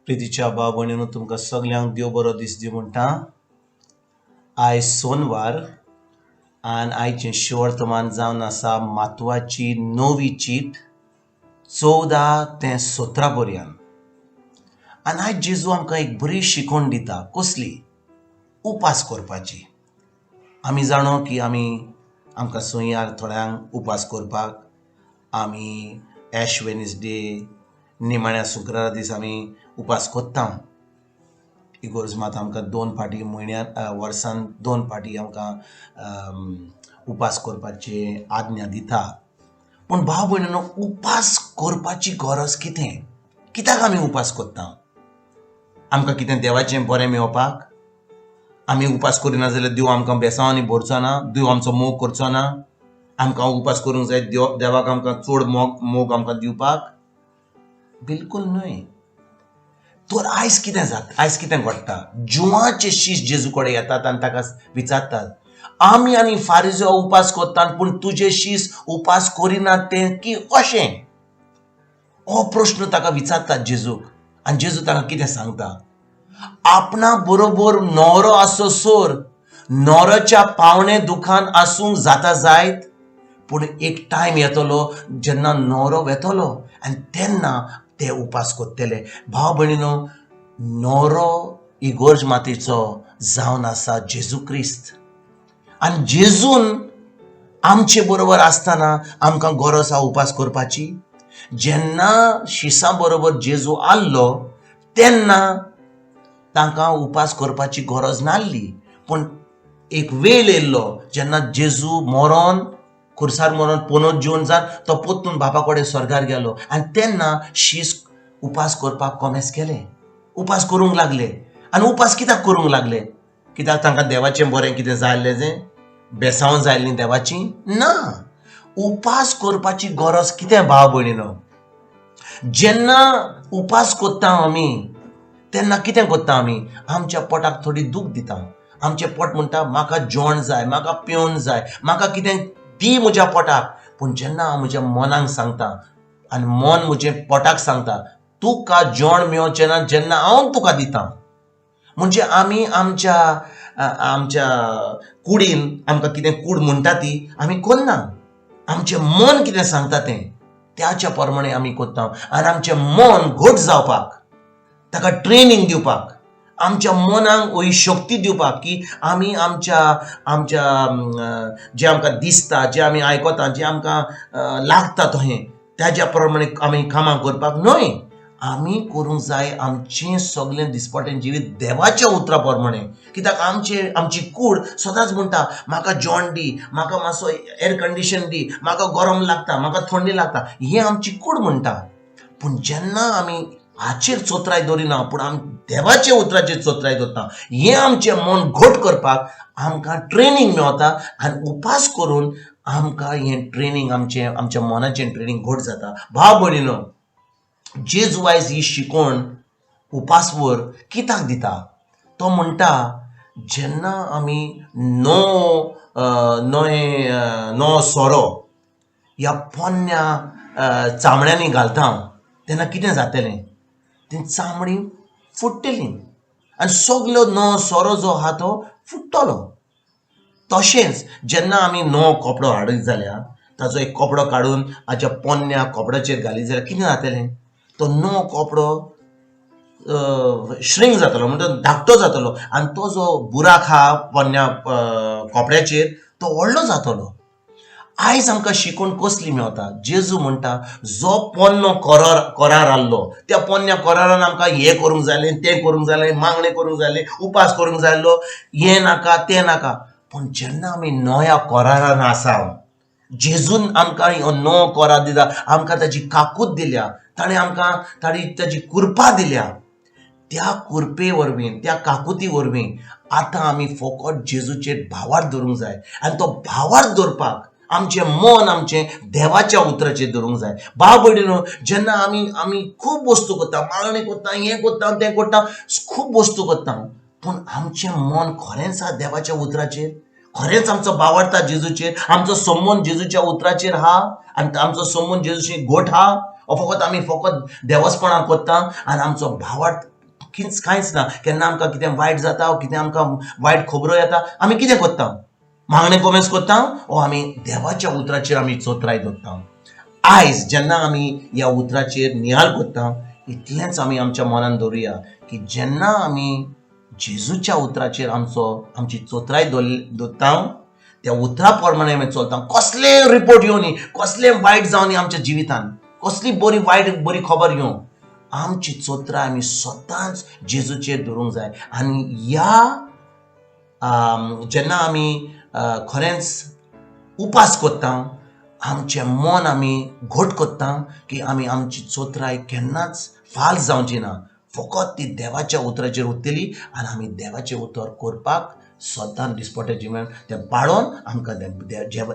प्रितीच्या भाव भयणीनो, तुमकां सगल्यांक देव बरो दीस दिवं म्हणटा. आयज सोनवार आनी आयचें शिवर्तमान जावन आसा माथवाची 9वी चीट 14 ते 17 पर्यंत. आनी आयज जेजू आमकां एक बरी शिकवण दिता. कसली? उपास करपाची. आमी जाणो की आमकां सोंयार थोड्यांक उपास करपाक आमी एश वेनिसडे निमाण्या शुक्रारा दीस आमी उपास कोत्ता. इगोर्ज मात आमकां 2 फाटी म्हयन्यान वर्सान 2 फाटी आमकां उपास करपाचे आज्ञा दिता. पूण भाव भयणीनो, उपास करपाची गरज कितें? कित्याक आमी उपास कोत्ता? आमकां कितें देवाचें बरें मेळपाक? आमी उपास करिना जाल्यार देव आमकां बेसांवांनी भरचो ना, देव आमचो मोग करचो ना. आमकां उपास करूंक जाय देवाक आमकां चड मोग आमकां दिवपाक? बिलकुल न्हय. तर आयज कितें जाता? आयज कितें घडटा? जुवाचे शीश जेजू कडेन येतात आनी ताका विचारतात, आमी आनी फारिजो उपास कोत्तात पूण तुजे शीश उपास करिनात तें की अशें? हो प्रश्न ताका विचारतात जेजूक. आनी जेजू ताका कितें सांगता? आपणा बरोबर न्हवरो आसोसोर न्हवऱ्याच्या पावणे दुखान आसूंक जाता जायत, पूण एक टायम येतलो जेन्ना न्हवरो वेतलो आनी तेन्ना ते उपास कोत्तले. भाव भयणीनो, न्हवरो इगोर्ज मातेचो जावन आसा जेजू क्रिस्त. आनी जेजून आमचे बरोबर आसतना आमकां गरज आहा उपास करपाची. जेन्ना शिसा बरोबर जेजू आसलो तेन्ना तांकां उपास करपाची गरज नासली. पूण एक वेळ येयल्लो जेन्ना जेजू मरोन खुर्सार मरोन पोनोत जिवन जावन तो पोत्तून बापा कडेन स्वर्गार गेलो आनी तेन्ना शीस उपास करपाक कॉमेस केले. उपास करूंक लागले. आनी उपास कित्याक करूंक लागले? कित्याक तांकां देवाचें बरें कितें जाय जें बेसांव जाय न्ही देवाची? ना. उपास करपाची गरज कितें भाव भयणीनो? जेन्ना उपास कोत्ता आमी तेन्ना कितें कोत्ता आमी? आमच्या पोटाक थोडी दूख दिता. आमचें पोट म्हणटा म्हाका जेवण जाय, म्हाका पेंवन जाय, म्हाका कितें दी म्हज्या पोटाक. पूण जेन्ना हांव म्हज्या मनाक सांगता आनी मन म्हजें पोटाक सांगता तुका जेवण मेळचें ना जेन्ना हांव तुका दितां, म्हणजे आमी आमच्या कुडीन आमकां कितें कूड म्हणटा ती आमी करना. आमचें मन कितें सांगता तें त्याच्या प्रमाणे आमी कोत्ता. आनी आमचें मन घट जावपाक, ताका ट्रेनिंग दिवपाक, आमच्या मनाक ही शक्ती दिवपाक की आमी आमच्या जें आमकां दिसता, जें आमी आयकता, जें आमकां लागता तहें त्याच्या प्रमाणे आमी कामां करपाक न्हय. आमी करूंक जाय आमचें सगळें दिसपटें जिवीत देवाच्या उतरा प्रमाणे. कित्याक आमची कूड सदांच म्हणटा म्हाका जेवण दी, म्हाका मातसो एअर कंडिशन दी, म्हाका गरम लागता, म्हाका थंडी लागता, हें आमची कूड म्हणटा. पूण जेन्ना आमी हाचेर चोत्राय दवरिना पूण आमी देवाच्या उतराचेर चोत्राय दवरता, हें आमचें मन घट करपाक आमकां ट्रेनिंग मेळता. आनी उपास करून आमकां हें ट्रेनिंग आमच्या मनाचें ट्रेनिंग घट जाता. भाव भयणीनो, जेजू आयज ही शिकवण उपासवर कित्याक दिता? तो म्हणटा जेन्ना आमी नवो सोरो ह्या पोन्न्या चामड्यांनी घालता तेन्ना कितें जातलें? ती चामडी फुट्टली आनी सगळो नवो सोरो जो आहा तो फुट्टलो. तशेंच जेन्ना आमी नवो कपडो हाडीत जाल्यार ताचो एक कपडो काडून हाच्या पोन्न्या कपड्याचेर घालीत जाल्यार कितें जातलें? तो नवो कपडो श्रिंक जातलो, म्हणजे धाकटो जातलो आनी तो जो बुराक आहा पोन्न्या कपड्याचेर तो व्हडलो जातलो. आयज आमकां शिकवण कसली मेळता? जेजू म्हणटा जो पोन्नो करार आसलो त्या पोन्न्या करारान आमकां हें करूंक जालें, तें करूंक जालें, मागणें करूंक जालें, उपास करूंक जायलो, हें नाका तें नाका. पूण जेन्ना आमी नव्या करारान आसा, जेजून आमकां हो नवो करार दिता, आमकां ताची काकूट दिल्या, ताणें आमकां ताची कृपा दिल्या. त्या कृपे वरवीं, त्या काकुती वरवीं आतां आमी फकत जेजूचेर भावार्थ दवरूंक जाय. आनी तो भावार्थ दवरपाक आमचें मन आमचें देवाच्या उतराचेर दवरूंक जाय. भाव भयणीनो, जेन्ना आमी खूब वस्तू करता, मागणी करता, हें करता तें करता, खूब वस्तू करता, पूण आमचें मन खरेंच आहा देवाच्या उतराचेर? खरेंच आमचो भावार्थ आहा जेजूचेर? आमचो संबंद जेजूच्या उतराचेर आहा? आनी आमचो संबंद जेजूची घट आहा? फकत आमी फकत देवस्पणां करता आनी आमचो भावार्थ कांयच ना. केन्ना आमकां कितें वायट जाता, कितें आमकां वायट खबरो येता, आमी कितें करता? मागणें कॉमेंट्स करता ओ आमी देवाच्या उतराचेर आमी चोत्राय दवरता. आयज जेन्ना आमी ह्या उतराचेर नियाळ करता, इतलेंच आमी आमच्या मनान दवरुया की जेन्ना आमी जेजूच्या उतराचेर आमची चोत्राय दवरता, त्या उतरा प्रमाणे आमी चलता. कसले रिपोर्ट येवनी, कसले वायट जावनी आमच्या जिवितान, कसली बरी खबर येवं, आमची चोत्राय आमी सदांच जेजूचेर दवरूंक जाय. आनी जेन्ना आमी खरेंच उपास करता, आमचें मन आमी घट करता की आमी आमची चोत्राय केन्नाच फाल जावची ना. फकत ती देवाच्या उतराचेर उरतली आनी आमी देवाचें उतर करपाक सदां दिसपट्टे जिवन तें पाळोवन आमकां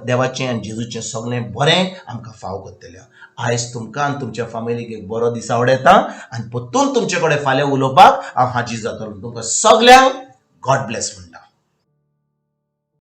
देवाचें आनी जेजूचें सगळें बरें आमकां फाव करतलें. आयज तुमकां आनी तुमच्या फॅमिलीक एक बरो दीस आवडेता आनी परतून तुमचे कडेन फाल्यां उलोवपाक हांव हाजीर जातलो. तुमकां सगळ्यांक गॉड ब्लेस म्हणटा.